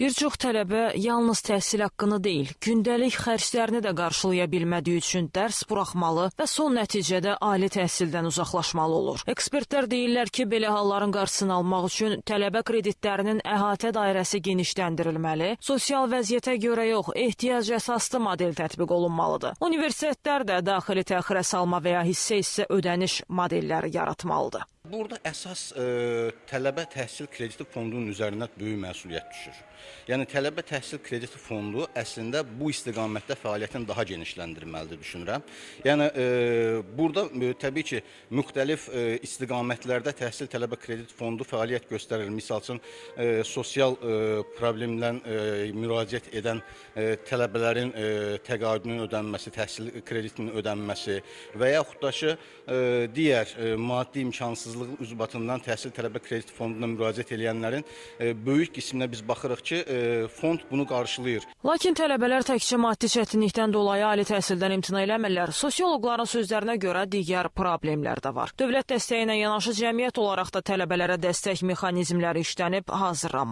Bir çox tələbə yalnız təhsil haqqını deyil, gündəlik xərclərini də qarşılaya bilmədiyi üçün dərs buraxmalı və son nəticədə ali təhsildən uzaqlaşmalı olur. Ekspertlər deyirlər ki, belə halların qarşısını almaq üçün tələbə kreditlərinin əhatə dairəsi genişləndirilməli, sosial vəziyyətə görə yox, ehtiyac əsaslı model tətbiq olunmalıdır. Universitetlər də daxili təxirə salma və ya hissə ödəniş modelləri yaratmalıdır. Burada əsas tələbə təhsil krediti fondunun üzərinə böyük məsuliyyət düşür. Yəni, tələbə təhsil krediti fondu əslində bu istiqamətdə fəaliyyətini daha genişləndirməlidir, düşünürəm. Yəni, burada təbii ki, müxtəlif istiqamətlərdə təhsil tələbə krediti fondu fəaliyyət göstərir. Misal üçün, sosial problemlə müraciət edən tələbələrin təqaüdünün ödənməsi, təhsil kreditinin ödənməsi və yaxud da ki, digər maddi imkansızlığı ucbatından təhsil tələbə krediti fonduna müraciət edənlərin böyük qisminə biz baxırıq ki, fond bunu qarşılayır. Lakin tələbələr təkcə maddi çətinlikdən dolayı ali təhsildən imtina eləmirlər. Sosioloqların sözlərinə görə digər problemlər də var. Dövlət dəstəyi ilə yanaşı cəmiyyət olaraq da tələbələrə dəstək mexanizmləri işlənib hazırlanmalıdır.